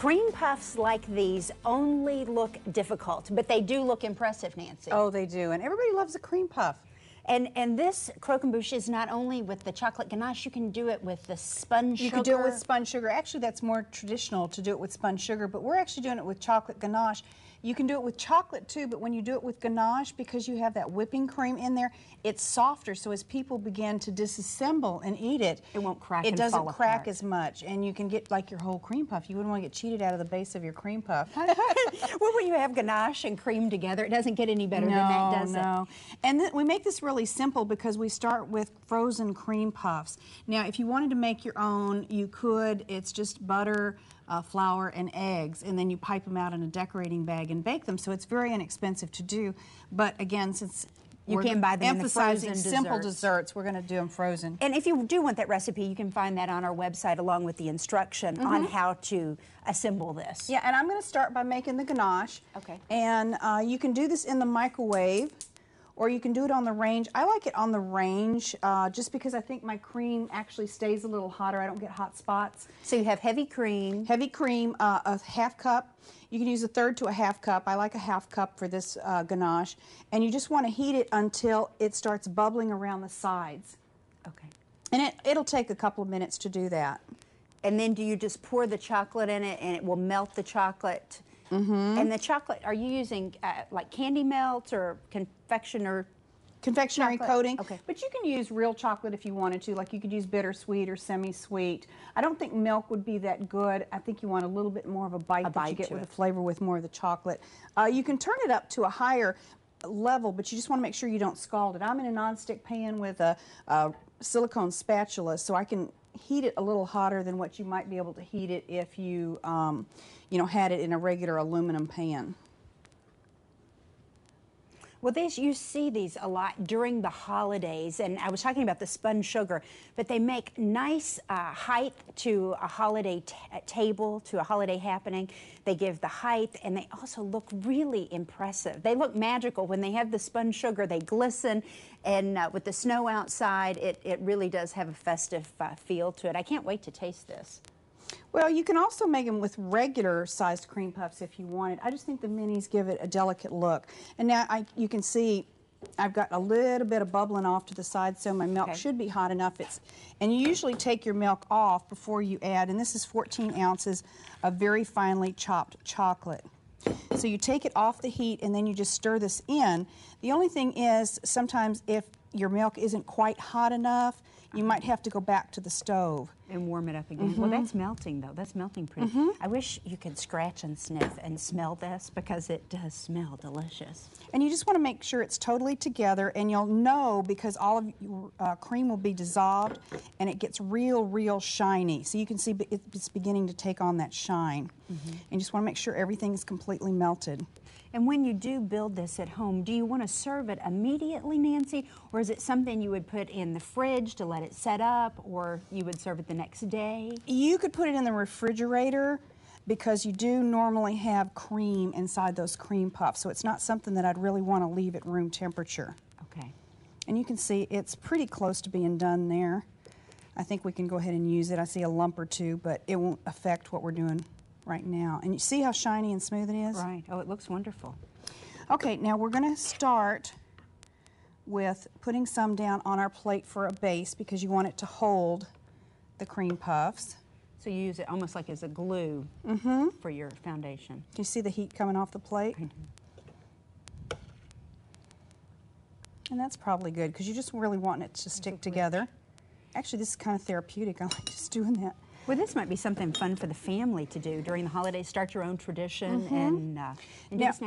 Cream puffs like these only look difficult, but they do look impressive, Nancy. Oh, they do, and everybody loves a cream puff. And this croquembouche is not only with the chocolate ganache, you can do it with the spun sugar. You can do it with spun sugar. Actually, that's more traditional to do it with spun sugar, but we're actually doing it with chocolate ganache. You can do it with chocolate too, but when you do it with ganache, because you have that whipping cream in there, it's softer, so as people begin to disassemble and eat it, it won't crack. It doesn't crack as much, and you can get like your whole cream puff. You wouldn't want to get cheated out of the base of your cream puff. Well, when you have ganache and cream together, it doesn't get any better than that, does it? And we make this really simple because we start with frozen cream puffs. Now, if you wanted to make your own, you could. It's just butter, flour, and eggs, and then you pipe them out in a decorating bag and bake them, so it's very inexpensive to do. But again, since you can buy them emphasizing in the simple desserts, we're going to do them frozen. And if you do want that recipe, you can find that on our website along with the instruction on how to assemble this. Yeah, and I'm going to start by making the ganache. Okay. And you can do this in the microwave, or you can do it on the range. I like it on the range just because I think my cream actually stays a little hotter. I don't get hot spots. So you have heavy cream. Heavy cream, a half cup. You can use a third to a half cup. I like a half cup for this ganache. And you just want to heat it until it starts bubbling around the sides. Okay. And it'll take a couple of minutes to do that. And then do you just pour the chocolate in it and it will melt the chocolate? And the chocolate, are you using like candy melt or confectionery coating? Okay. But you can use real chocolate if you wanted to. Like you could use bittersweet or semi-sweet. I don't think milk would be that good. I think you want a little bit more of a bite that you get with the flavor with more of the chocolate. You can turn it up to a higher level, but you just want to make sure you don't scald it. I'm in a nonstick pan with a silicone spatula, so I can heat it a little hotter than what you might be able to heat it if you, had it in a regular aluminum pan. Well, you see these a lot during the holidays, and I was talking about the spun sugar, but they make nice height to a holiday table, to a holiday happening. They give the height, and they also look really impressive. They look magical. When they have the spun sugar, they glisten, and with the snow outside, it really does have a festive feel to it. I can't wait to taste this. Well, you can also make them with regular sized cream puffs if you wanted. I just think the minis give it a delicate look. And now you can see I've got a little bit of bubbling off to the side, so my milk should be hot enough. And you usually take your milk off before you add, and this is 14 ounces of very finely chopped chocolate. So you take it off the heat and then you just stir this in. The only thing is sometimes if your milk isn't quite hot enough, you might have to go back to the stove. And warm it up again. Well, that's melting, though. That's melting pretty. I wish you could scratch and sniff and smell this because it does smell delicious. And you just want to make sure it's totally together, and you'll know because all of your cream will be dissolved and it gets real shiny. So you can see it's beginning to take on that shine. And you just want to make sure everything's completely melted. And when you do build this at home, do you want to serve it immediately, Nancy, or is it something you would put in the fridge to let it set up, or you would serve it the next day? You could put it in the refrigerator because you do normally have cream inside those cream puffs, so it's not something that I'd really want to leave at room temperature. Okay. And you can see it's pretty close to being done there. I think we can go ahead and use it. I see a lump or two, but it won't affect what we're doing right now. And you see how shiny and smooth it is? Right. Oh, it looks wonderful. Okay, now we're going to start with putting some down on our plate for a base because you want it to hold the cream puffs. So you use it almost like as a glue for your foundation. Do you see the heat coming off the plate? And that's probably good because you just really want it to stick together. Actually, this is kind of therapeutic. I like just doing that. Well, this might be something fun for the family to do during the holidays. Start your own tradition and now,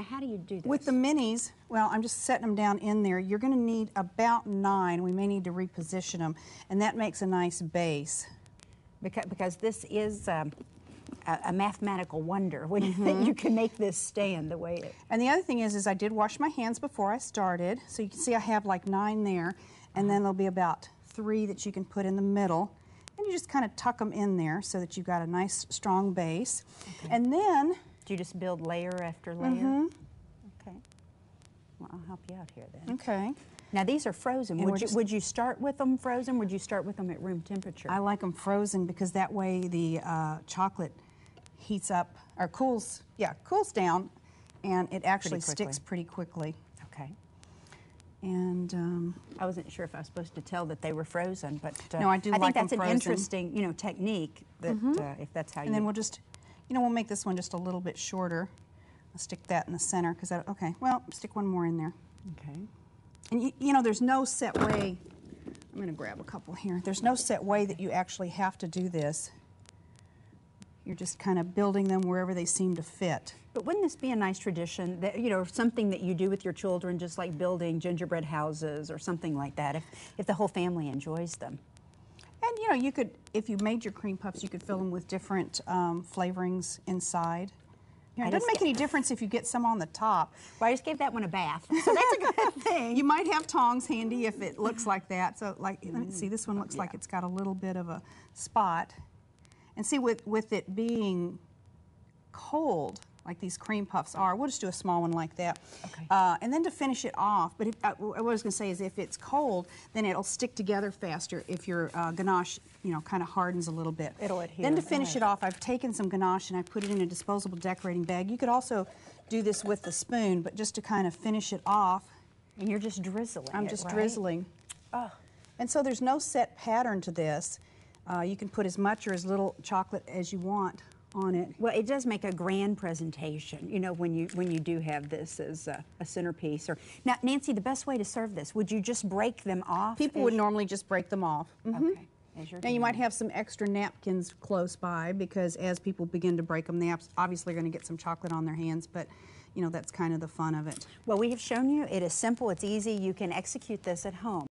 how do you do this? With the minis, well, I'm just setting them down in there. You're going to need about 9. We may need to reposition them, and that makes a nice base. Because this is a mathematical wonder when you can make this stand the way it... And the other thing is I did wash my hands before I started, so you can see I have like 9 there, and then there'll be about 3 that you can put in the middle. And you just kind of tuck them in there so that you've got a nice strong base. Okay. And then... Do you just build layer after layer? Okay. Well, I'll help you out here then. Okay. Now these are frozen. Would you start with them frozen? Would you start with them at room temperature? I like them frozen because that way the chocolate heats up, or cools down, and it actually quickly. sticks pretty quickly. Okay. And I wasn't sure if I was supposed to tell that they were frozen, but no, I do think like them that's an frozen. interesting, technique that if that's how and then we'll just, we'll make this one just a little bit shorter. I'll stick that in the center because okay. Well, stick one more in there. Okay. And there's no set way. I'm going to grab a couple here. There's no set way that you actually have to do this. You're just kind of building them wherever they seem to fit. But wouldn't this be a nice tradition that, something that you do with your children, just like building gingerbread houses or something like that, if the whole family enjoys them? And you could, if you made your cream puffs, you could fill them with different flavorings inside. It doesn't make any difference if you get some on the top. Well, I just gave that one a bath, so that's a good thing. You might have tongs handy if it looks like that. So, let me see, this one looks like it's got a little bit of a spot. And see, with it being cold, like these cream puffs are, we'll just do a small one like that. Okay. And then to finish it off, but what I was going to say is if it's cold, then it'll stick together faster if your ganache, kind of hardens a little bit. It'll adhere. Then to finish it off, I've taken some ganache and I put it in a disposable decorating bag. You could also do this with the spoon, but just to kind of finish it off. And you're just drizzling I'm it, just right? drizzling. Oh. And so there's no set pattern to this. You can put as much or as little chocolate as you want on it. Well, it does make a grand presentation, when you do have this as a centerpiece. Now, Nancy, the best way to serve this, would you just break them off? People would normally just break them off. Okay. Now you might have some extra napkins close by because as people begin to break them, they obviously are going to get some chocolate on their hands, but that's kind of the fun of it. Well, we have shown you it is simple, it's easy, you can execute this at home.